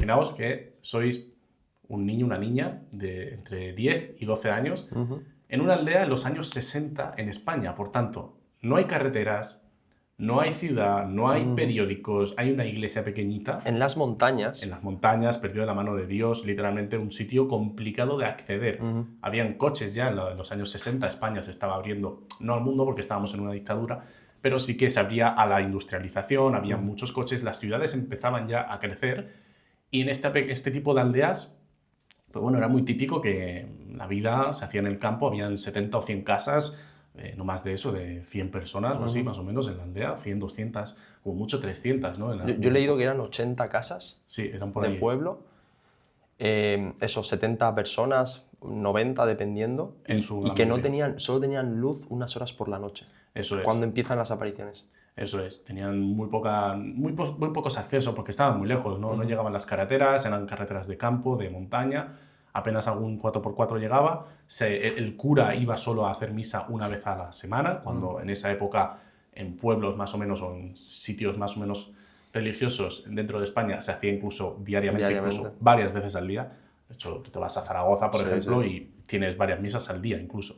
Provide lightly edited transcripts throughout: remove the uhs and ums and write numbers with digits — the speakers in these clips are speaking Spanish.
imaginaos que sois un niño, una niña de entre 10 y 12 años en una aldea en los años 60 en España. Por tanto, no hay carreteras, no hay ciudad, no hay periódicos, hay una iglesia pequeñita. En las montañas. En las montañas, perdido de la mano de Dios, literalmente un sitio complicado de acceder. Habían coches ya en los años 60, España se estaba abriendo, no al mundo porque estábamos en una dictadura, pero sí que se abría a la industrialización, había muchos coches, las ciudades empezaban ya a crecer y en este tipo de aldeas, pues bueno, era muy típico que la vida se hacía en el campo, habían 70 o 100 casas, no más de eso, de 100 personas o así, más o menos, en la aldea, 100, 200, como mucho 300, ¿no? Yo he leído que eran 80 casas sí, eran por del ahí. pueblo, esos 70 personas, 90 dependiendo, y que no tenían, solo tenían luz unas horas por la noche. Eso es. Cuando empiezan las apariciones. Eso es, tenían muy pocos accesos porque estaban muy lejos, ¿no? No llegaban las carreteras, eran carreteras de campo, de montaña, apenas algún 4x4 llegaba, el cura iba solo a hacer misa una vez a la semana, cuando en esa época en pueblos más o menos o en sitios más o menos religiosos dentro de España se hacía incluso diariamente. Incluso varias veces al día. De hecho, tú te vas a Zaragoza, por ejemplo, y tienes varias misas al día incluso.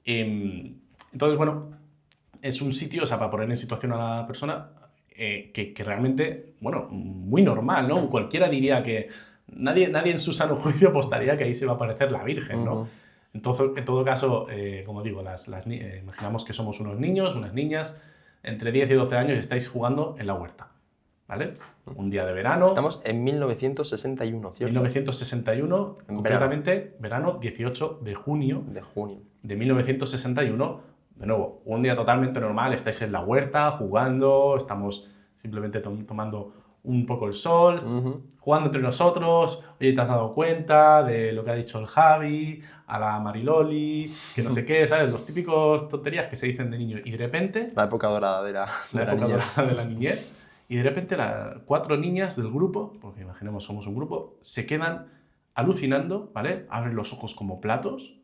Entonces, bueno, es un sitio, o sea, para poner en situación a la persona que realmente, bueno, muy normal, ¿no? Cualquiera diría que nadie en su sano juicio apostaría que ahí se va a aparecer la Virgen, ¿no? Entonces, en todo caso, como digo, imaginamos que somos unos niños, unas niñas, entre 10 y 12 años y estáis jugando en la huerta, ¿vale? Un día de verano. Estamos en 1961, ¿cierto? 1961, concretamente verano 18 de junio. De 1961. De nuevo, un día totalmente normal, estáis en la huerta, jugando, estamos simplemente tomando un poco el sol, jugando entre nosotros. Oye, ¿te has dado cuenta de lo que ha dicho el Javi, a la Mariloli, que no sé qué, ¿sabes? Los típicos tonterías que se dicen de niño. Y de repente... La época dorada de la niñez. Y de repente las 4 niñas del grupo, porque imaginemos somos un grupo, se quedan alucinando, ¿vale? Abren los ojos como platos,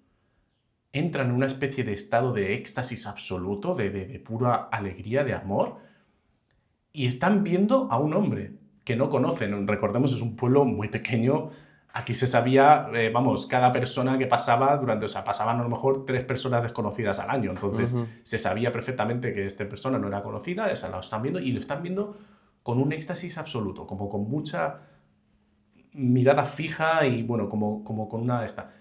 entran en una especie de estado de éxtasis absoluto, de pura alegría, de amor, y están viendo a un hombre que no conocen. Recordemos, es un pueblo muy pequeño. Aquí se sabía, vamos, cada persona que pasaba o sea, pasaban a lo mejor 3 personas desconocidas al año. Entonces, se sabía perfectamente que esta persona no era conocida, esa lo están viendo, y lo están viendo con un éxtasis absoluto, como con mucha mirada fija y, bueno, como con una esta.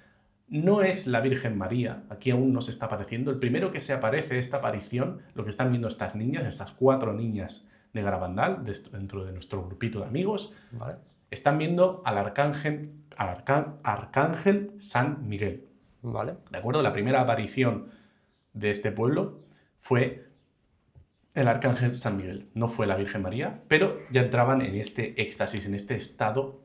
No es la Virgen María, aquí aún no se está apareciendo. El primero que se aparece esta aparición, lo que están viendo estas niñas, estas 4 niñas de Garabandal, dentro de nuestro grupito de amigos, ¿vale? Están viendo al arcángel San Miguel. ¿Vale? ¿De acuerdo? La primera aparición de este pueblo fue el arcángel San Miguel, no fue la Virgen María, pero ya entraban en este éxtasis, en este estado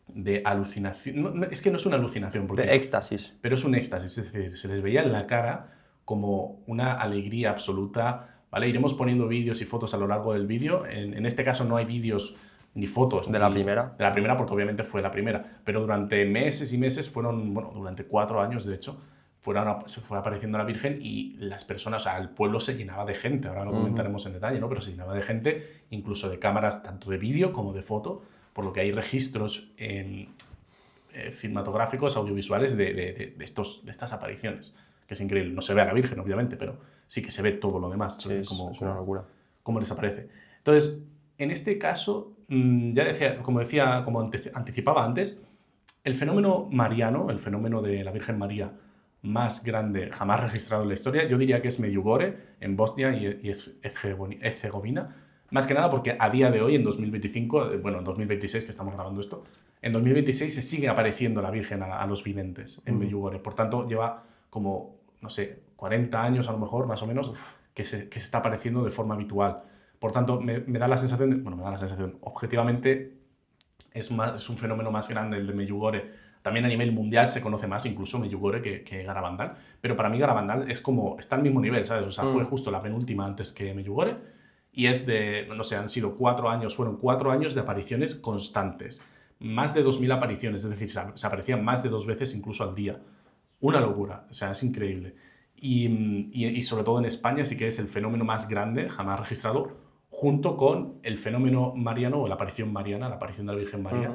de alucinación. No, es que no es una alucinación, porque, de éxtasis. Pero es un éxtasis, es decir, se les veía en la cara como una alegría absoluta, ¿vale? Iremos poniendo vídeos y fotos a lo largo del vídeo. En este caso no hay vídeos ni fotos. De la primera. De la primera, porque obviamente fue la primera. Pero durante meses y meses durante 4 años, de hecho, se fue apareciendo la Virgen y las personas, o sea, el pueblo se llenaba de gente. Ahora lo comentaremos en detalle, ¿no? Pero se llenaba de gente, incluso de cámaras tanto de vídeo como de foto, por lo que hay registros cinematográficos, audiovisuales de estas apariciones, que es increíble. No se ve a la Virgen, obviamente, pero sí que se ve todo lo demás. Sí, es una locura. Cómo les aparece. Entonces, en este caso, ya decía, como anticipaba antes, el fenómeno mariano, el fenómeno de la Virgen María más grande jamás registrado en la historia, yo diría que es Medjugorje, en Bosnia y Herzegovina. Más que nada porque a día de hoy, en 2025, bueno, en 2026 que estamos grabando esto, en 2026 se sigue apareciendo la Virgen a los videntes en Medjugorje. Por tanto, lleva como, no sé, 40 años a lo mejor, más o menos, que se está apareciendo de forma habitual. Por tanto, me da la sensación, objetivamente es un fenómeno más grande el de Medjugorje. También a nivel mundial se conoce más incluso Medjugorje que Garabandal, pero para mí Garabandal está al mismo nivel, ¿sabes? O sea, fue justo la penúltima antes que Medjugorje y es no sé, fueron 4 años de apariciones constantes. Más de 2000 apariciones, es decir, se aparecían más de 2 veces incluso al día. Una locura, o sea, es increíble. Y sobre todo en España sí que es el fenómeno más grande jamás registrado, junto con el fenómeno mariano o la aparición mariana, la aparición de la Virgen María,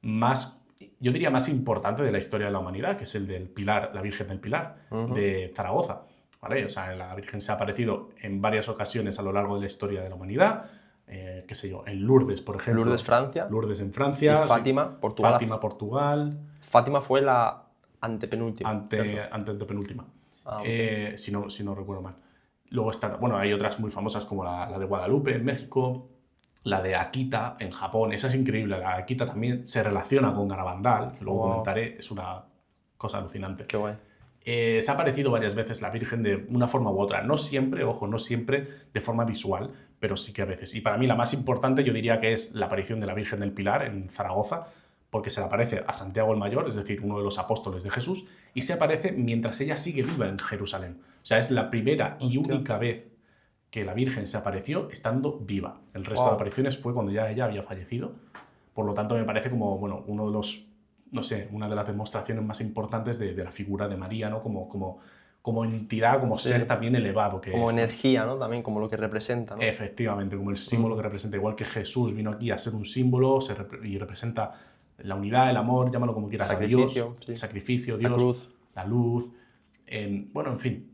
más, yo diría más importante de la historia de la humanidad, que es el del Pilar, la Virgen del Pilar, de Zaragoza. ¿Vale? O sea, la Virgen se ha aparecido en varias ocasiones a lo largo de la historia de la humanidad. Qué sé yo, en Lourdes, por ejemplo. Lourdes, Francia. Lourdes en Francia. Y Fátima, Portugal. Fátima, Portugal. Fátima fue la antepenúltima. Antes de penúltima. Okay. Si no recuerdo mal. Luego está, bueno, hay otras muy famosas como la de Guadalupe en México, la de Akita en Japón. Esa es increíble. La de Akita también se relaciona con Garabandal, que luego comentaré, es una cosa alucinante. Qué guay. Se ha aparecido varias veces la Virgen de una forma u otra. No siempre, ojo, no siempre de forma visual, pero sí que a veces. Y para mí la más importante yo diría que es la aparición de la Virgen del Pilar en Zaragoza, porque se le aparece a Santiago el Mayor, es decir, uno de los apóstoles de Jesús, y se aparece mientras ella sigue viva en Jerusalén. O sea, es la primera y única vez que la Virgen se apareció estando viva. El resto de apariciones fue cuando ya ella había fallecido. Por lo tanto, me parece como, bueno, uno de los, no sé, una de las demostraciones más importantes de la figura de María, ¿no? Como entidad, como ser también elevado que como es. Como energía, ¿no? También como lo que representa, ¿no? Efectivamente, como el símbolo que representa. Igual que Jesús vino aquí a ser un símbolo y representa la unidad, el amor, llámalo como quieras, sacrificio, a Dios, el sacrificio, Dios, la luz, bueno, en fin,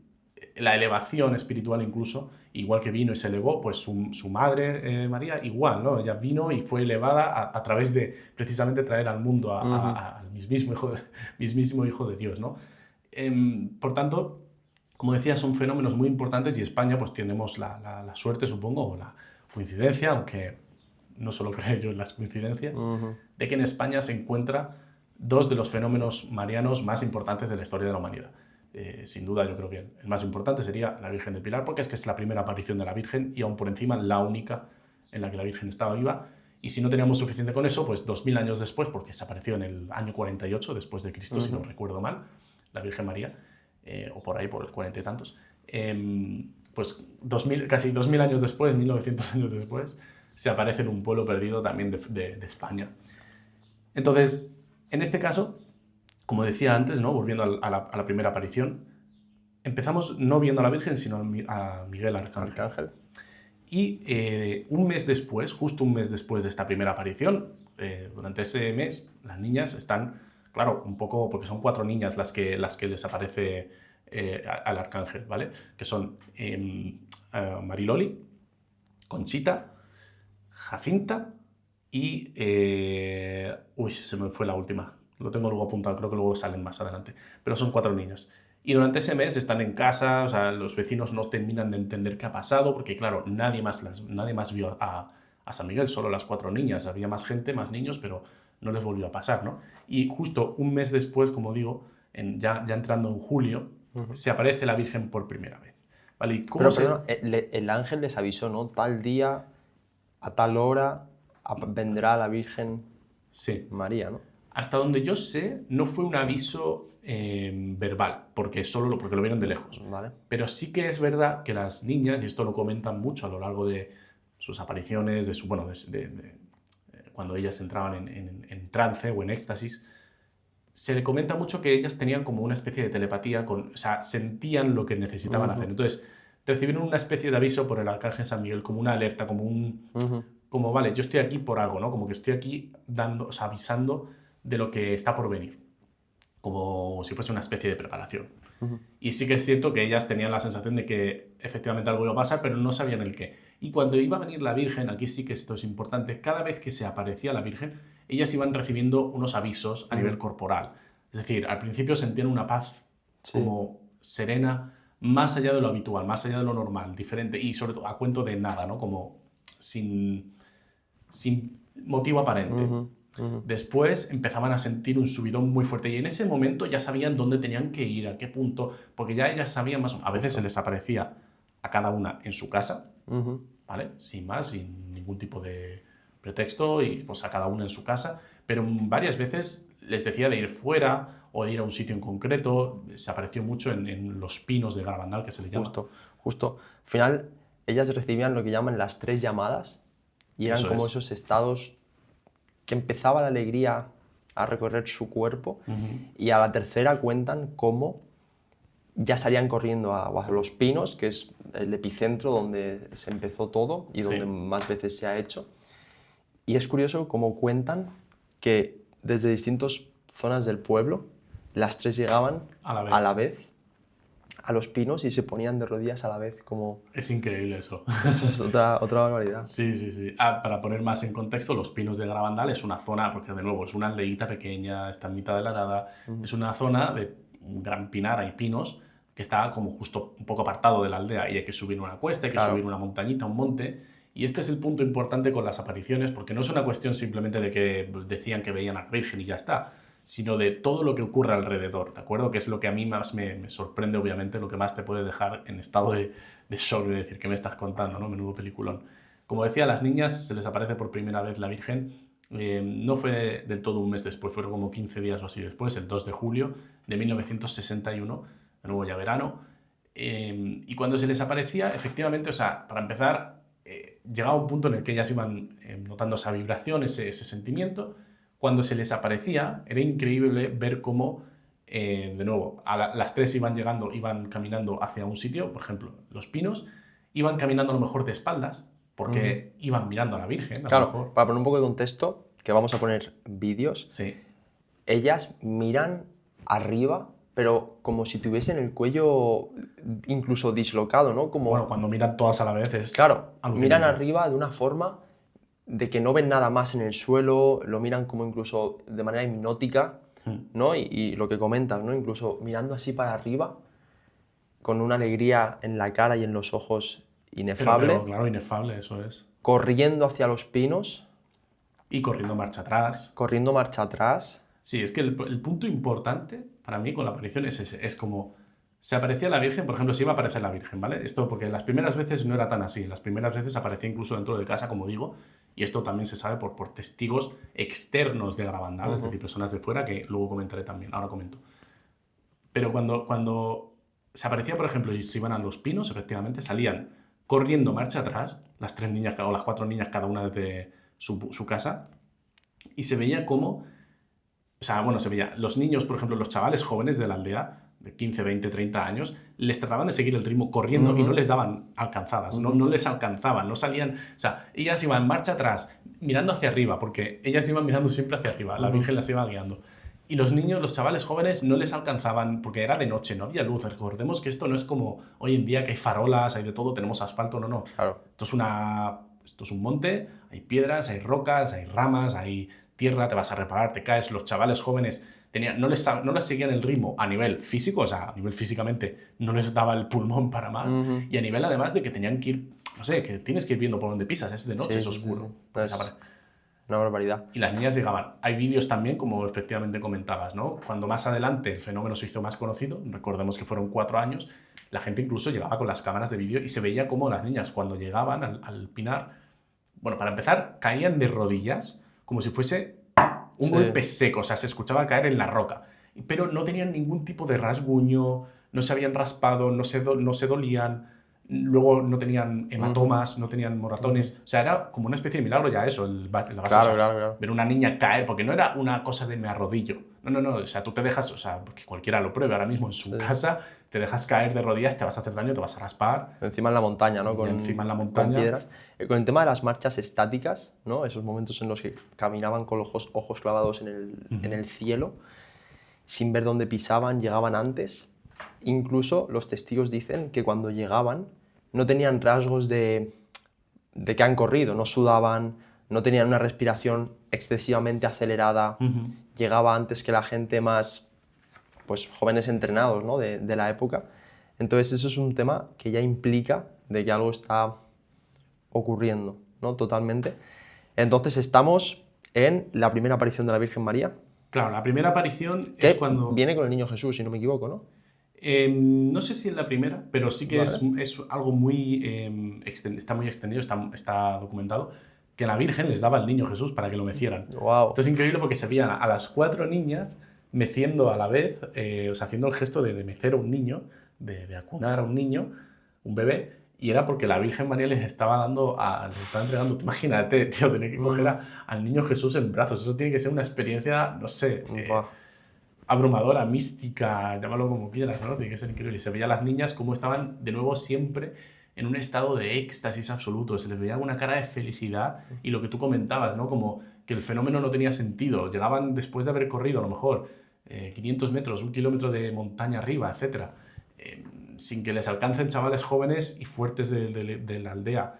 la elevación espiritual incluso, igual que vino y se elevó, pues su madre, María, igual, ¿no? Ella vino y fue elevada a través de precisamente traer al mundo al mismísimo Hijo de Dios, ¿no? Por tanto, como decía, son fenómenos muy importantes y España pues tenemos la suerte, supongo, o la coincidencia, aunque no solo creo yo en las coincidencias, de que en España se encuentra dos de los fenómenos marianos más importantes de la historia de la humanidad. Sin duda yo creo que el más importante sería la Virgen del Pilar, porque es que es la primera aparición de la Virgen y aún por encima la única en la que la Virgen estaba viva. Y si no teníamos suficiente con eso, pues 2000 años después, porque se apareció en el año 48 después de Cristo, si no recuerdo mal, la Virgen María, o por ahí, por el 40 y tantos, pues casi 2000 años después, 1900 años después, se aparece en un pueblo perdido también de España. Entonces, en este caso, como decía antes, ¿no? Volviendo a la primera aparición, empezamos no viendo a la Virgen, sino a Miguel Arcángel. Y un mes después, justo un mes después de esta primera aparición, durante ese mes, las niñas están, claro, un poco, porque son 4 niñas las que les aparece al Arcángel, ¿vale? Que son Mariloli, Conchita, Jacinta y... se me fue la última. Lo tengo luego apuntado, creo que luego salen más adelante. Pero son 4 niñas. Y durante ese mes están en casa, o sea, los vecinos no terminan de entender qué ha pasado, porque claro, nadie más vio a San Miguel, solo las 4 niñas. Había más gente, más niños, pero no les volvió a pasar, ¿no? Y justo un mes después, como digo, ya entrando en julio, se aparece la Virgen por primera vez. ¿Vale? ¿Y cómo el ángel les avisó, ¿no? Tal día, a tal hora, vendrá la Virgen María, ¿no? Hasta donde yo sé, no fue un aviso verbal, porque lo vieron de lejos. Vale. Pero sí que es verdad que las niñas, y esto lo comentan mucho a lo largo de sus apariciones, cuando ellas entraban en trance o en éxtasis, se le comenta mucho que ellas tenían como una especie de telepatía, o sea, sentían lo que necesitaban hacer. Entonces, recibieron una especie de aviso por el Arcángel San Miguel, como una alerta, como vale, yo estoy aquí por algo, ¿no? Como que estoy aquí avisando de lo que está por venir, como si fuese una especie de preparación. Y sí que es cierto que ellas tenían la sensación de que efectivamente algo iba a pasar, pero no sabían el qué. Y cuando iba a venir la Virgen, aquí sí que esto es importante, cada vez que se aparecía la Virgen, ellas iban recibiendo unos avisos a nivel corporal. Es decir, al principio sentían una paz como serena, más allá de lo habitual, más allá de lo normal, diferente, y sobre todo a cuento de nada, ¿no? Como sin motivo aparente. Después empezaban a sentir un subidón muy fuerte y en ese momento ya sabían dónde tenían que ir, a qué punto, porque ya ellas sabían más o menos. A veces se les aparecía a cada una en su casa, ¿vale? Sin más, sin ningún tipo de pretexto, y pues a cada una en su casa, pero varias veces les decía de ir fuera o de ir a un sitio en concreto. Se apareció mucho en los pinos de Garabandal, que se le llama. Justo. Al final, ellas recibían lo que llaman las 3 llamadas y eran como esos estados que empezaba la alegría a recorrer su cuerpo y a la tercera cuentan cómo ya salían corriendo a los pinos, que es el epicentro donde se empezó todo y donde más veces se ha hecho. Y es curioso cómo cuentan que desde distintas zonas del pueblo, las 3 llegaban a la vez a los pinos y se ponían de rodillas a la vez, como... Es increíble eso. Eso es otra barbaridad. Sí, sí, sí. Para poner más en contexto, Los Pinos de Garabandal es una zona, porque de nuevo es una aldeíta pequeña, está en mitad de la nada, es una zona de un gran pinar, hay pinos, que está como justo un poco apartado de la aldea y hay que subir una cuesta, hay que subir una montañita, un monte. Y este es el punto importante con las apariciones, porque no es una cuestión simplemente de que decían que veían a la Virgen y ya está, sino de todo lo que ocurre alrededor, ¿de acuerdo? Que es lo que a mí más me sorprende, obviamente, lo que más te puede dejar en estado de shock, de decir, ¿qué me estás contando, no? Menudo peliculón. Como decía, a las niñas se les aparece por primera vez la Virgen, no fue del todo un mes después, fueron como 15 días o así después, el 2 de julio de 1961, de nuevo ya verano, y cuando se les aparecía, efectivamente, o sea, para empezar, llegaba un punto en el que ellas iban notando esa vibración, ese sentimiento. Cuando se les aparecía, era increíble ver cómo, de nuevo, las 3 iban llegando, iban caminando hacia un sitio, por ejemplo, Los Pinos, iban caminando a lo mejor de espaldas, porque iban mirando a la Virgen, a claro, lo mejor. Para poner un poco de contexto, que vamos a poner vídeos, sí. Ellas miran arriba, pero como si tuviesen el cuello incluso dislocado, ¿no? Como... Bueno, cuando miran todas a la vez es... Claro, alucinante. miran arriba de una forma de que no ven nada más en el suelo, lo miran como incluso de manera hipnótica, ¿no? Y lo que comentas, ¿no? Incluso mirando así para arriba, con una alegría en la cara y en los ojos inefable. Pero, claro, inefable, eso es. Corriendo hacia los pinos. Y corriendo marcha atrás. Corriendo marcha atrás. Sí, es que el punto importante para mí con la aparición es ese, es como se aparecía la Virgen, por ejemplo, si iba a aparecer la Virgen, ¿vale? Esto porque las primeras veces no era tan así, las primeras veces aparecía incluso dentro de casa, como digo, y esto también se sabe por testigos externos de Garabandal, es decir, personas de fuera, que luego comentaré también, ahora comento. Pero cuando se aparecía, por ejemplo, y se iban a Los Pinos, efectivamente, salían corriendo marcha atrás, las 3 niñas o las 4 niñas, cada una desde su casa, y se veía como... O sea, bueno, se veía, los niños, por ejemplo, los chavales jóvenes de la aldea, de 15, 20, 30 años, les trataban de seguir el ritmo corriendo y no les daban alcanzadas, no les alcanzaban, no salían... O sea, ellas iban marcha atrás, mirando hacia arriba, porque ellas iban mirando siempre hacia arriba, la Virgen las iba guiando. Y los niños, los chavales jóvenes, no les alcanzaban, porque era de noche, no había luz. Recordemos que esto no es como hoy en día que hay farolas, hay de todo, tenemos asfalto, no. Claro. Esto es un monte, hay piedras, hay rocas, hay ramas, hay tierra, te vas a reparar, te caes. Los chavales jóvenes no les seguían el ritmo a nivel físico, o sea, a nivel físicamente no les daba el pulmón para más, y a nivel además de que tenían que ir, no sé, que tienes que ir viendo por dónde pisas, es de noche, es oscuro. Sí. Una barbaridad. Y las niñas llegaban. Hay vídeos también, como efectivamente comentabas, ¿no? Cuando más adelante el fenómeno se hizo más conocido, recordemos que fueron 4 años, la gente incluso llegaba con las cámaras de vídeo y se veía como las niñas cuando llegaban al pinar, bueno, para empezar, caían de rodillas como si fuese un golpe seco, o sea, se escuchaba caer en la roca, pero no tenían ningún tipo de rasguño, no se habían raspado, no se dolían, luego no tenían hematomas, no tenían moratones, o sea, era como una especie de milagro ya eso, la base, claro. Ver una niña caer, porque no era una cosa de me arrodillo, no, o sea, tú te dejas, o sea, porque cualquiera lo pruebe ahora mismo en su casa, te dejas caer de rodillas, te vas a hacer daño, te vas a raspar. Encima en la montaña, ¿no? Encima en la montaña. Con piedras. Con el tema de las marchas estáticas, ¿no? Esos momentos en los que caminaban con los ojos clavados en el cielo, sin ver dónde pisaban, llegaban antes. Incluso los testigos dicen que cuando llegaban no tenían rasgos de que han corrido, no sudaban, no tenían una respiración excesivamente acelerada, llegaba antes que la gente más, pues, jóvenes entrenados, ¿no? de la época. Entonces eso es un tema que ya implica de que algo está ocurriendo, ¿no? Totalmente. Entonces estamos en la primera aparición de la Virgen María. Claro, la primera aparición es cuando... Viene con el niño Jesús, si no me equivoco, ¿no? No sé si es la primera, pero sí que es algo muy... está muy extendido, está documentado, que la Virgen les daba al niño Jesús para que lo mecieran. Wow. Esto es increíble porque se veían a las 4 niñas meciendo a la vez, o sea, haciendo el gesto de mecer a un niño, de acunar a un niño, un bebé, y era porque la Virgen María les estaba entregando, imagínate, tío, tener que coger al niño Jesús en brazos, eso tiene que ser una experiencia, no sé, abrumadora, mística, llámalo como quieras, ¿no? Tiene que ser increíble. Y se veía a las niñas cómo estaban de nuevo siempre en un estado de éxtasis absoluto, se les veía una cara de felicidad y lo que tú comentabas, ¿no? Como que el fenómeno no tenía sentido. Llegaban después de haber corrido a lo mejor 500 metros, 1 kilómetro de montaña arriba, etcétera, sin que les alcancen chavales jóvenes y fuertes de la aldea.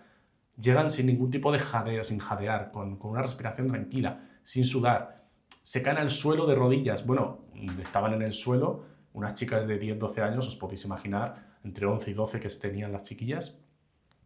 Llegan sin ningún tipo de jadeo, sin jadear, con una respiración tranquila, sin sudar. Se caen al suelo de rodillas. Bueno, estaban en el suelo unas chicas de 10, 12 años, os podéis imaginar, entre 11 y 12 que tenían las chiquillas,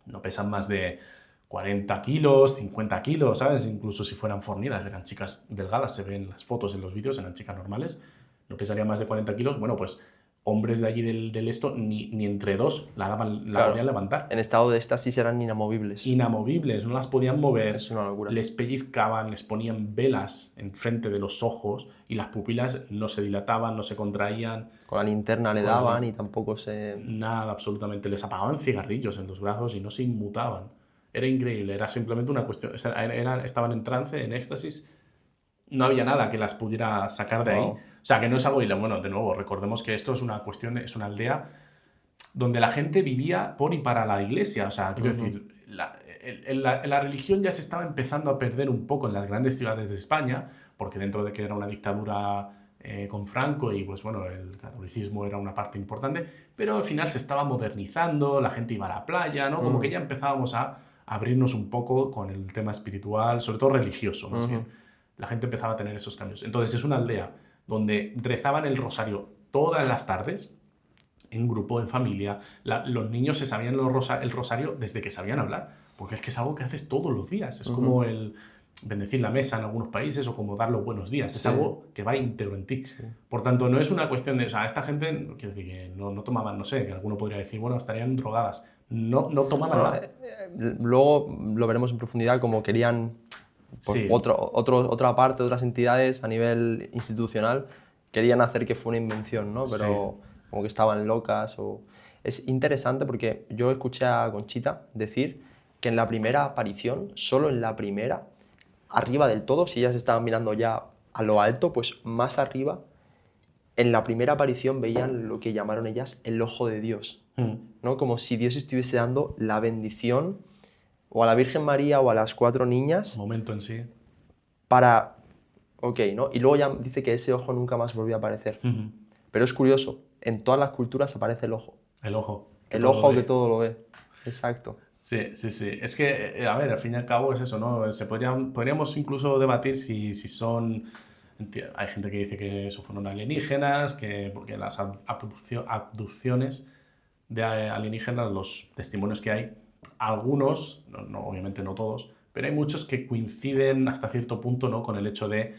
no pesan más de 40 kilos, 50 kilos, ¿sabes? Incluso si fueran fornidas, eran chicas delgadas, se ven en las fotos, en los vídeos, eran chicas normales, no pesarían más de 40 kilos. Bueno, pues hombres de allí del esto, ni entre dos la Claro. podían levantar. En estado de éxtasis eran inamovibles. Inamovibles, no las podían mover. Es una locura. Les pellizcaban, les ponían velas enfrente de los ojos y las pupilas no se dilataban, no se contraían. Con la linterna le daban y tampoco se... Nada, absolutamente. Les apagaban cigarrillos en los brazos y no se inmutaban. Era increíble, era simplemente una cuestión. Estaban en trance, en éxtasis. No había nada que las pudiera sacar de ahí. Wow. O sea, que no es algo... Bueno, de nuevo, recordemos que esto es una cuestión, es una aldea donde la gente vivía por y para la iglesia. O sea, quiero decir, la religión ya se estaba empezando a perder un poco en las grandes ciudades de España, porque dentro de que era una dictadura con Franco y pues bueno, el catolicismo era una parte importante, pero al final se estaba modernizando, la gente iba a la playa, ¿no? Como que ya empezábamos a abrirnos un poco con el tema espiritual, sobre todo religioso, más bien. La gente empezaba a tener esos cambios. Entonces es una aldea donde rezaban el rosario todas las tardes, en grupo, en familia. Los niños se sabían el rosario desde que sabían hablar, porque es que es algo que haces todos los días. Es como el bendecir la mesa en algunos países o como dar los buenos días. Es algo que va íntegro en ti. Sí. Por tanto, no es una cuestión de... O sea, esta gente, quiero decir, que no tomaban, no sé, que alguno podría decir, bueno, estarían drogadas. No tomaban nada. Luego lo veremos en profundidad como querían... otra parte, otras entidades a nivel institucional querían hacer que fuera una invención, ¿no? Pero como que estaban locas o... Es interesante porque yo escuché a Conchita decir que en la primera aparición, solo en la primera, arriba del todo, si ellas estaban mirando ya a lo alto, pues más arriba, en la primera aparición veían lo que llamaron ellas el ojo de Dios, ¿no? Como si Dios estuviese dando la bendición o a la Virgen María o a las 4 niñas. Momento en sí. Para... Ok, ¿no? Y luego ya dice que ese ojo nunca más volvió a aparecer. Pero es curioso, en todas las culturas aparece el ojo. El ojo. El ojo que todo lo ve. Exacto. Sí. Es que, a ver, al fin y al cabo es eso, ¿no? Podríamos incluso debatir si son... Hay gente que dice que eso fueron alienígenas, porque las abducciones de alienígenas, los testimonios que hay, algunos, obviamente no todos, pero hay muchos que coinciden hasta cierto punto, ¿no? Con el hecho de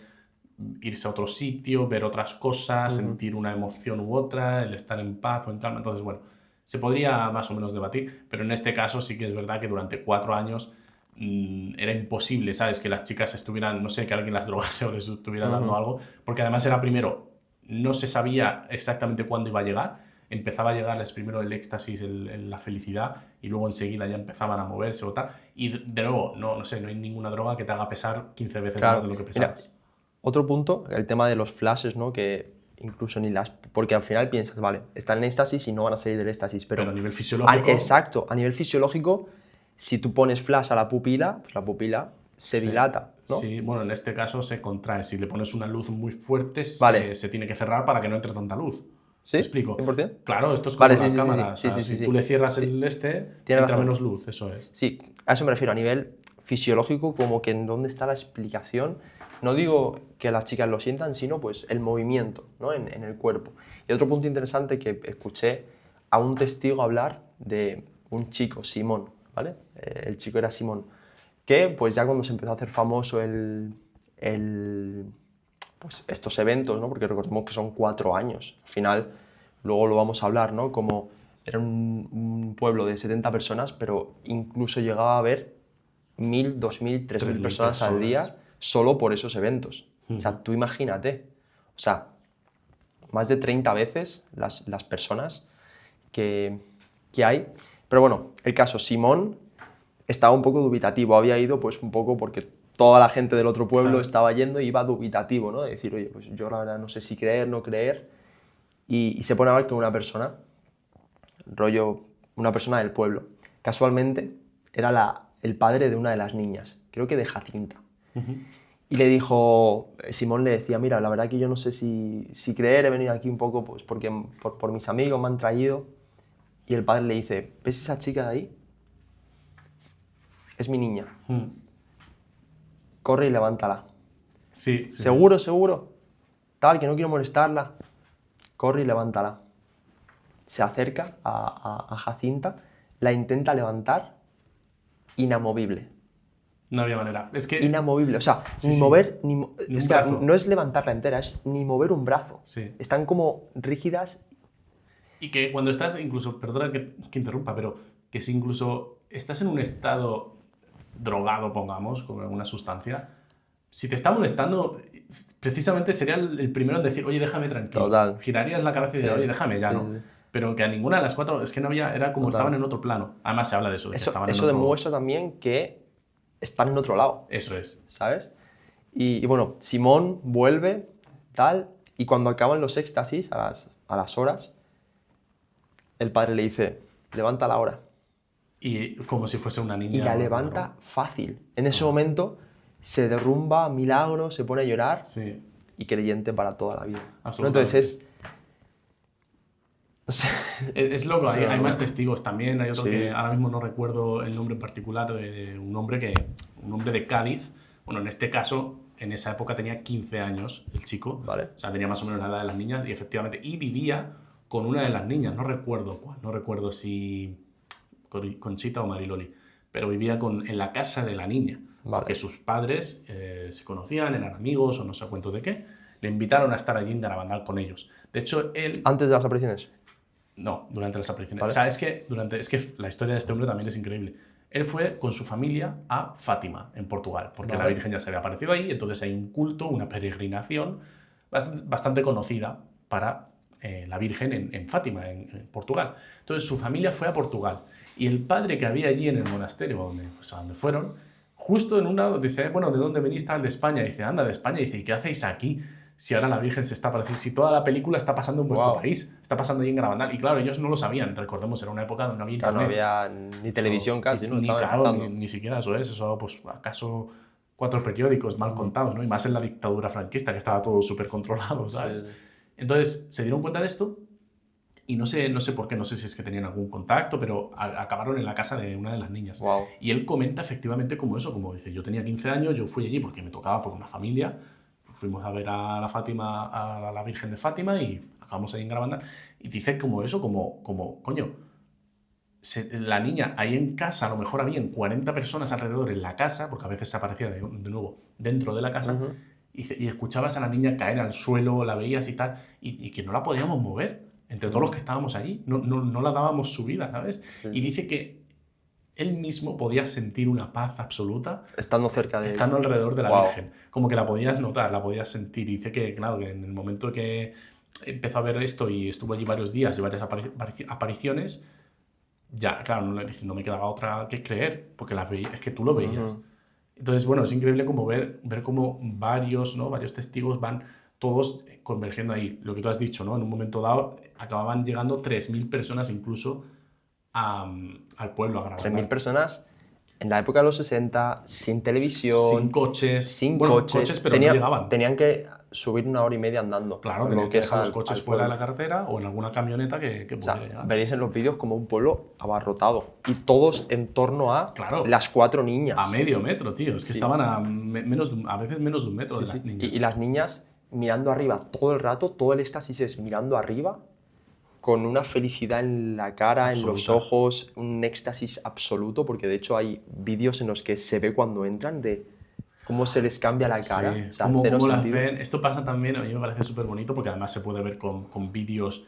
irse a otro sitio, ver otras cosas, sentir una emoción u otra, el estar en paz o en calma. Entonces, bueno, se podría más o menos debatir, pero en este caso sí que es verdad que durante 4 años era imposible, ¿sabes? Que las chicas estuvieran, no sé, que alguien las drogase o les estuviera dando algo, porque además era primero, no se sabía exactamente cuándo iba a llegar, empezaba a llegarles primero el éxtasis, la felicidad, y luego enseguida ya empezaban a moverse o tal, y de nuevo, no sé, no hay ninguna droga que te haga pesar 15 veces más de lo que pesabas. Mira, otro punto, el tema de los flashes, ¿no? Que incluso ni las... Porque al final piensas, vale, están en éxtasis y no van a salir del éxtasis, pero a nivel fisiológico... Exacto, a nivel fisiológico, si tú pones flash a la pupila, pues la pupila se dilata, ¿no? Sí, bueno, en este caso se contrae. Si le pones una luz muy fuerte, vale, se tiene que cerrar para que no entre tanta luz. ¿Sí? ¿Me explico? ¿100%? Claro, esto es como la sí, cámara. Sí, si tú le cierras el entra menos luz, eso es. Sí, a eso me refiero, a nivel fisiológico, como que en dónde está la explicación. No digo que las chicas lo sientan, sino pues el movimiento, ¿no? en el cuerpo. Y otro punto interesante que escuché a un testigo hablar de un chico, Simón, ¿vale? El chico era Simón, que pues ya cuando se empezó a hacer famoso pues estos eventos, ¿no? Porque recordemos que son 4 años, al final luego lo vamos a hablar, ¿no? Como era un pueblo de 70 personas, pero incluso llegaba a haber 1000, 2000, 3000 personas al día solo por esos eventos. O sea, tú imagínate, o sea, más de 30 veces las personas que hay. Pero bueno, el caso, Simón estaba un poco dubitativo, había ido pues un poco porque toda la gente del otro pueblo estaba yendo y iba dubitativo, ¿no? De decir, oye, pues yo la verdad no sé si creer, no creer. Y se pone a hablar con una persona, rollo, una persona del pueblo. Casualmente era el padre de una de las niñas, creo que de Jacinta. Y le dijo, Simón le decía, mira, la verdad que yo no sé si creer, he venido aquí un poco pues porque por mis amigos me han traído. Y el padre le dice, ¿ves esa chica de ahí? Es mi niña. Corre y levántala. Sí. ¿Seguro, seguro? Tal, que no quiero molestarla. Corre y levántala. Se acerca a Jacinta, la intenta levantar, inamovible. No había manera. Es que... Inamovible, o sea, ni mover, ni un es brazo. que no es levantarla entera, es ni mover un brazo. Sí. Están como rígidas. Y que cuando estás, incluso, perdona que interrumpa, pero que si incluso estás en un estado drogado, pongamos, con alguna sustancia, si te está molestando, precisamente sería el primero en decir, oye, déjame tranquilo. Total. Girarías la cabeza y dirías, oye, déjame, ya no. Sí. Pero que a ninguna de las cuatro, es que no había, era como estaban en otro plano. Además se habla de eso. Eso demuestra también que están en otro lado. Eso es. ¿Sabes? Y bueno, Simón vuelve, tal, y cuando acaban los éxtasis, a las horas, el padre le dice, levántala ahora. Y como si fuese una niña. Y la levanta fácil. En ese momento se derrumba, milagro, se pone a llorar. Sí. Y creyente para toda la vida. Absolutamente. Entonces es loco, hay más testigos también. Hay otro que ahora mismo no recuerdo el nombre en particular, de un hombre de Cádiz. Bueno, en este caso, en esa época tenía 15 años el chico. Vale. O sea, tenía más o menos la edad de las niñas y efectivamente, y vivía con una de las niñas, no recuerdo cuál, no recuerdo si Conchita o Mariloli, pero vivía en la casa de la niña. Vale. Porque sus padres se conocían, eran amigos o no sé a cuento de qué. Le invitaron a estar allí en Garabandal con ellos. De hecho, él... ¿Antes de las apariciones? No, durante las apariciones. Vale. O sea, es que la historia de este hombre también es increíble. Él fue con su familia a Fátima, en Portugal, porque la Virgen ya se había aparecido ahí, entonces hay un culto, una peregrinación bastante conocida para la Virgen en Fátima, en Portugal. Entonces su familia fue a Portugal y el padre que había allí en el monasterio, a donde fueron, justo en un lado dice, bueno, ¿de dónde venís? Tal, de España. Dice, anda, de España. Dice, ¿y qué hacéis aquí? Si ahora la Virgen se está apareciendo, si toda la película está pasando en vuestro país, está pasando ahí en Garabandal. Y claro, ellos no lo sabían, recordemos, era una época donde no había internet. No había ni televisión casi, ¿no? Ni siquiera eso pues acaso 4 periódicos mal contados, ¿no? Y más en la dictadura franquista, que estaba todo súper controlado, ¿sabes? Sí. Entonces, se dieron cuenta de esto y no sé por qué, no sé si es que tenían algún contacto, pero acabaron en la casa de una de las niñas. Wow. Y él comenta efectivamente como eso, como dice, yo tenía 15 años, yo fui allí porque me tocaba por una familia. Fuimos a ver a la Virgen de Fátima y acabamos ahí en Garabandal. Y dice como eso, como coño, la niña ahí en casa, a lo mejor habían 40 personas alrededor en la casa, porque a veces se aparecía de nuevo dentro de la casa, y escuchabas a la niña caer al suelo, la veías y tal, y que no la podíamos mover, entre todos los que estábamos allí, no la dábamos subida, ¿sabes? Sí. Y dice que él mismo podía sentir una paz absoluta estando cerca de estando alrededor de la Virgen. Como que la podías notar, la podías sentir. Y dice que, claro, que en el momento que empezó a ver esto y estuvo allí varios días y varias apariciones, ya, claro, no me quedaba otra que creer, porque las veía, es que tú lo veías. Entonces, bueno, es increíble como ver cómo varios testigos van todos convergiendo ahí. Lo que tú has dicho, ¿no? En un momento dado acababan llegando 3.000 personas incluso al pueblo, a Garabandal. 3.000 personas en la época de los 60, sin televisión, sin coches. Sin coches, pero no llegaban. Tenían que subir 1 hora y media andando. Claro, tenían que dejar los coches fuera de la carretera o en alguna camioneta que pudiera llegar. Veréis en los vídeos como un pueblo abarrotado y todos en torno a las 4 niñas. A medio metro, tío. Es que estaban a veces menos de 1 metro de las niñas. Y las niñas mirando arriba todo el rato, todo el éxtasis es mirando arriba, con una felicidad en la cara, absoluta. En los ojos, un éxtasis absoluto, porque de hecho hay vídeos en los que se ve cuando entran de cómo se les cambia la cara. Sí, o sea, cómo las ven. Esto pasa también, a mí me parece súper bonito, porque además se puede ver con vídeos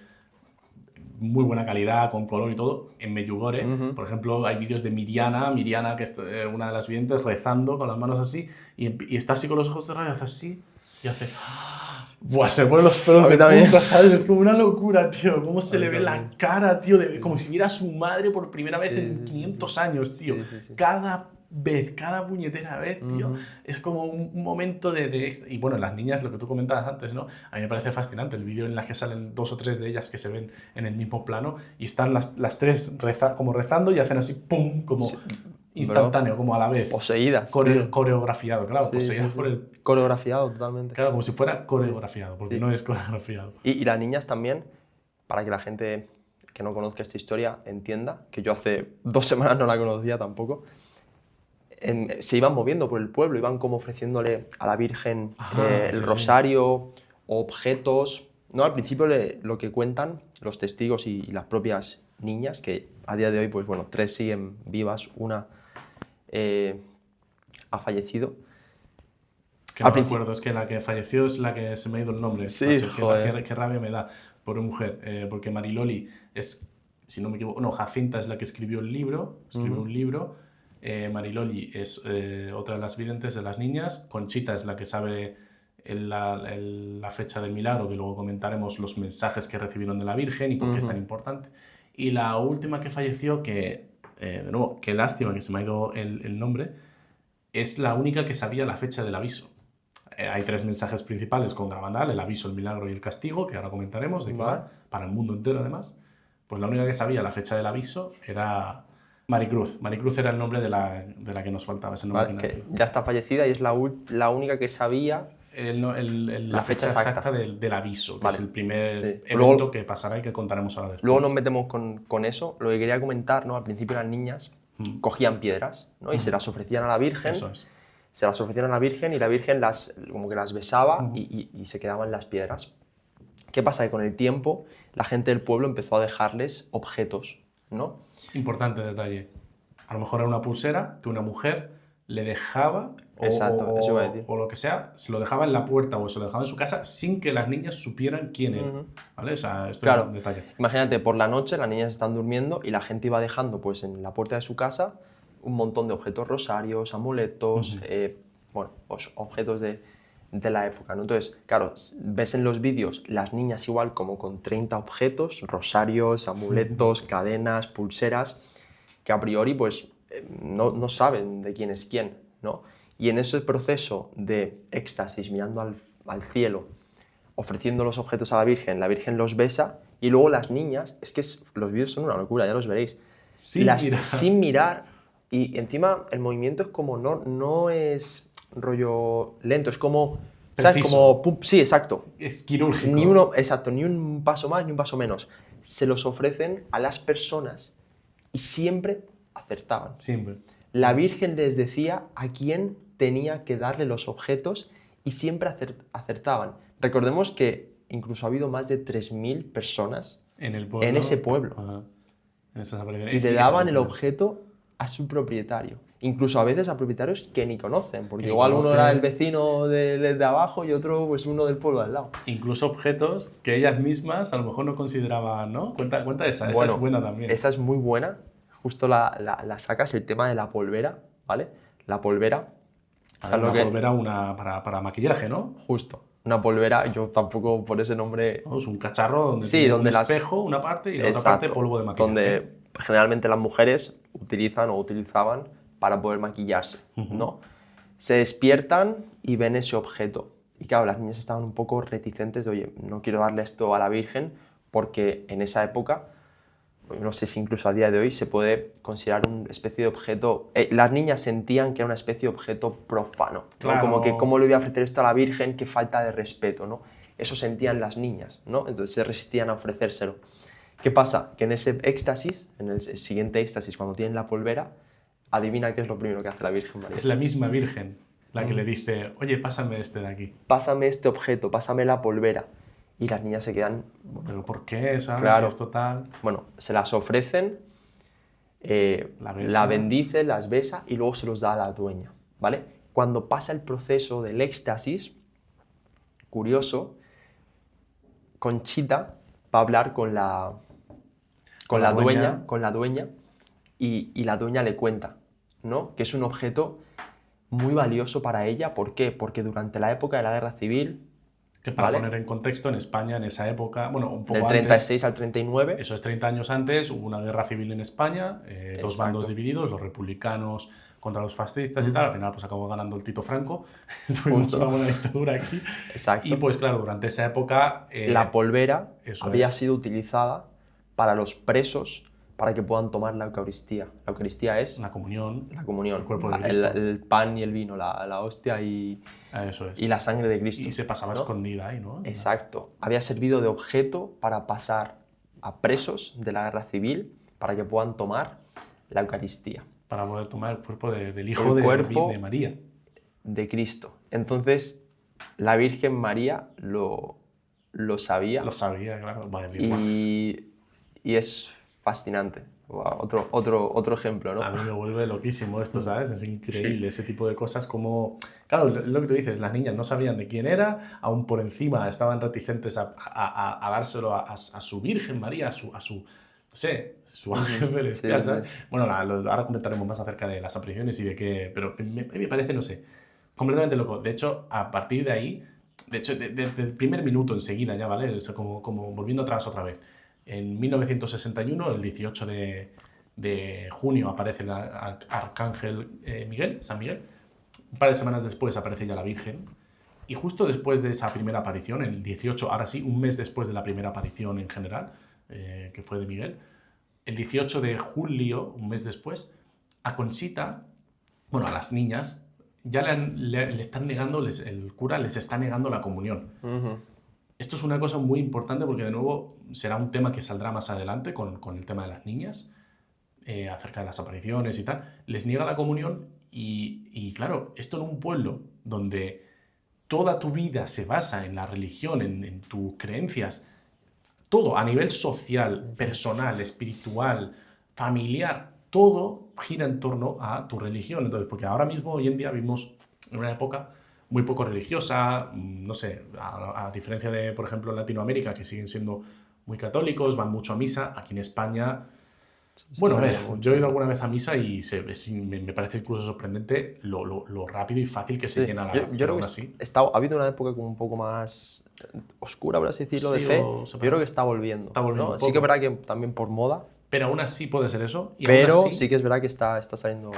muy buena calidad, con color y todo, en Medjugorje. Por ejemplo, hay vídeos de Miriana, que es una de las videntes, rezando con las manos así, y está así con los ojos cerrados y hace así, y hace... Buah, se ponen los pelos de punta, ¿sabes? Es como una locura, tío. Cómo se le ve la cara, tío, como si viera a su madre por primera vez en 500 años, tío. Cada vez, cada puñetera vez, tío, es como un momento Y bueno, las niñas, lo que tú comentabas antes, ¿no? A mí me parece fascinante el vídeo en el que salen 2 o 3 de ellas que se ven en el mismo plano y están las tres como rezando y hacen así, ¡pum! Como Sí, instantáneo, como a la vez. Poseídas, tío. Coreografiado, claro, Sí, poseídas sí, por sí. el... Coreografiado totalmente. Claro, como si fuera coreografiado, porque Sí. no es coreografiado. Y las niñas también, para que la gente que no conozca esta historia entienda, que yo hace 2 semanas no la conocía tampoco, se iban moviendo por el pueblo, iban como ofreciéndole a la Virgen el Sí, rosario o objetos. ¿No? Al principio lo que cuentan los testigos y las propias niñas, que a día de hoy, pues bueno, 3 siguen vivas, una ha fallecido. Que no me acuerdo, es que la que falleció es la que se me ha ido el nombre. Sí, macho, joder. qué rabia me da, pobre mujer. Porque Mariloli es, si no me equivoco, no, Jacinta es la que escribió el libro, escribió un libro. Mariloli es otra de las videntes de las niñas. Conchita es la que sabe la fecha del milagro, que luego comentaremos los mensajes que recibieron de la Virgen y por qué es tan importante. Y la última que falleció, que de nuevo, qué lástima que se me ha ido el nombre, es la única que sabía la fecha del aviso. Hay 3 mensajes principales con Garabandal, el aviso, el milagro y el castigo, que ahora comentaremos de qué va, para el mundo entero además. Pues la única que sabía la fecha del aviso era Maricruz. Maricruz era el nombre de la que nos faltaba, ese nombre Que ya está fallecida y es la única que sabía la fecha exacta del aviso, que es el primer evento luego, que pasará y que contaremos ahora después. Luego nos metemos con eso. Lo que quería comentar, ¿no? Al principio las niñas cogían piedras, ¿no? Y se las ofrecían a la Virgen. Eso es. Se las ofrecían a la Virgen y la Virgen como que las besaba y se quedaban las piedras. ¿Qué pasa? Que con el tiempo la gente del pueblo empezó a dejarles objetos, ¿no? Importante detalle. A lo mejor era una pulsera que una mujer le dejaba Exacto, eso iba a decir. O lo que sea, se lo dejaba en la puerta o se lo dejaba en su casa sin que las niñas supieran quién era. ¿Vale? O sea, esto claro, es un detalle. Imagínate, por la noche las niñas están durmiendo y la gente iba dejando pues, en la puerta de su casa un montón de objetos, rosarios, amuletos, bueno, pues, objetos de la época, ¿no? Entonces, claro, ves en los vídeos las niñas igual como con 30 objetos, rosarios, amuletos, cadenas, pulseras, que a priori pues no saben de quién es quién, ¿no? Y en ese proceso de éxtasis, mirando al cielo, ofreciendo los objetos a la Virgen los besa y luego las niñas, es que los vídeos son una locura, ya los veréis, sin mirar. Y encima el movimiento es como, no es rollo lento, es como, ¿sabes? Como, pum, sí, exacto. Es quirúrgico. Ni un paso más ni un paso menos. Se los ofrecen a las personas y siempre acertaban. Siempre. La Virgen les decía a quién tenía que darle los objetos y siempre acertaban. Recordemos que incluso ha habido más de 3.000 personas en ese pueblo. Ajá. Y le daban el objeto a su propietario. Incluso a veces a propietarios que ni conocen, porque igual uno era el vecino de abajo y otro pues uno del pueblo de al lado. Incluso objetos que ellas mismas a lo mejor no consideraban, ¿no? Cuenta esa, esa es buena también. Esa es muy buena, justo la sacas, el tema de la polvera, ¿vale? La polvera. Polvera para maquillaje, ¿no? Justo. Una polvera, yo tampoco por ese nombre... Es un cacharro donde tiene un espejo, una parte, y la otra parte polvo de maquillaje. Donde generalmente las mujeres utilizan o utilizaban para poder maquillarse, ¿no? Se despiertan y ven ese objeto. Y claro, las niñas estaban un poco reticentes de, oye, no quiero darle esto a la Virgen, porque en esa época, no sé si incluso a día de hoy, se puede considerar una especie de objeto... las niñas sentían que era una especie de objeto profano, ¿no? Claro. Como que, ¿cómo le voy a ofrecer esto a la Virgen? Qué falta de respeto, ¿no? Eso sentían las niñas, ¿no? Entonces se resistían a ofrecérselo. ¿Qué pasa? Que en ese éxtasis, en el siguiente éxtasis, cuando tienen la polvera, adivina qué es lo primero que hace la Virgen María. Es la misma Virgen la que le dice, oye, pásame este de aquí. Pásame este objeto, pásame la polvera. Y las niñas se quedan... ¿Pero por qué? ¿Sabes? Claro. Si es total... Bueno, se las ofrecen, la bendice, las besa y luego se los da a la dueña, ¿vale? Cuando pasa el proceso del éxtasis, curioso, Conchita va a hablar con la dueña y la dueña le cuenta, ¿no? Que es un objeto muy valioso para ella. ¿Por qué? Porque durante la época de la Guerra Civil... Que para poner en contexto, en España en esa época, bueno, un poco del 36 al 39. Eso es 30 años antes, hubo una guerra civil en España, 2 bandos divididos, los republicanos contra los fascistas y tal. Al final pues acabó ganando el Tito Franco. Tuvimos Justo. una buena dictadura aquí. Exacto. Y pues claro, durante esa época... La polvera eso había es. sido utilizada para los presos para que puedan tomar la Eucaristía. La Eucaristía es La comunión, la comunión, el cuerpo de Cristo. el pan y el vino, la hostia Eso es. y la sangre de Cristo. Y se pasaba ¿no? escondida ahí, ¿no? Exacto. Había servido de objeto para pasar a presos de la guerra civil para que puedan tomar la Eucaristía. Para poder tomar el cuerpo del hijo de María. De Cristo. Entonces, la Virgen María lo sabía. Lo sabía, claro. Y es fascinante. Wow, otro ejemplo, ¿no? A mí me vuelve loquísimo esto, ¿sabes? Es increíble ese tipo de cosas como... Claro, lo que tú dices, las niñas no sabían de quién era, aún por encima estaban reticentes a dárselo a su Virgen María, a su no sé, su ángel celestial, ¿sabes? Sí. Bueno, ahora comentaremos más acerca de las apariciones y de qué... Pero me parece, no sé, completamente loco. De hecho, a partir de ahí, de hecho, desde el primer minuto enseguida ya, ¿vale? Como volviendo atrás otra vez. En 1961, el 18 de junio, aparece el arcángel San Miguel. Un par de semanas después aparece ya la Virgen. Y justo después de esa primera aparición, el 18, ahora sí, un mes después de la primera aparición en general, que fue de Miguel, el 18 de julio, un mes después, a Conchita, bueno, a las niñas, ya le están negando, el cura les está negando la comunión. Esto es una cosa muy importante porque, de nuevo, será un tema que saldrá más adelante con el tema de las niñas, acerca de las apariciones y tal. Les niega la comunión y claro, esto en un pueblo donde toda tu vida se basa en la religión, en tus creencias, todo a nivel social, personal, espiritual, familiar, todo gira en torno a tu religión. Entonces, porque ahora mismo, hoy en día, vivimos en una época muy poco religiosa, no sé, a diferencia de, por ejemplo, en Latinoamérica, que siguen siendo muy católicos, van mucho a misa. Aquí en España, bueno, a ver, yo he ido alguna vez a misa y me parece incluso sorprendente lo rápido y fácil que se llena la... Yo creo que así. Ha habido una época como un poco más oscura, por así decirlo, sí, de fe. Yo creo que está volviendo. Está volviendo, ¿no? Sí que es verdad que también por moda. Pero aún así puede ser eso. Y pero aún así, sí que es verdad que está saliendo...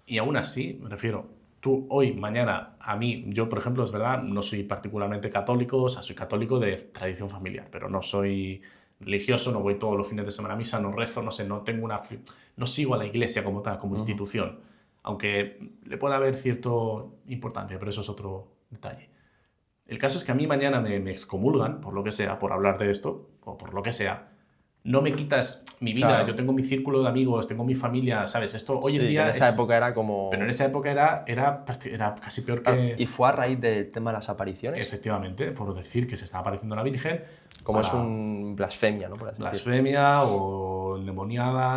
Y aún así, me refiero, tú hoy, mañana, a mí, yo por ejemplo, es verdad, no soy particularmente católico, o sea, soy católico de tradición familiar, pero no soy religioso, no voy todos los fines de semana a misa, no rezo, no sé, no sigo a la iglesia como tal, como institución, aunque le pueda haber cierto importancia, pero eso es otro detalle. El caso es que a mí mañana me excomulgan, por lo que sea, por hablar de esto, o por lo que sea. No me quitas mi vida, claro. Yo tengo mi círculo de amigos, tengo mi familia, ¿sabes? Esto hoy en día en esa época era como... Pero en esa época era casi peor que... Y fue a raíz del tema de las apariciones. Efectivamente, por decir que se estaba apareciendo la Virgen. Como es un blasfemia, ¿no? Blasfemia o endemoniada.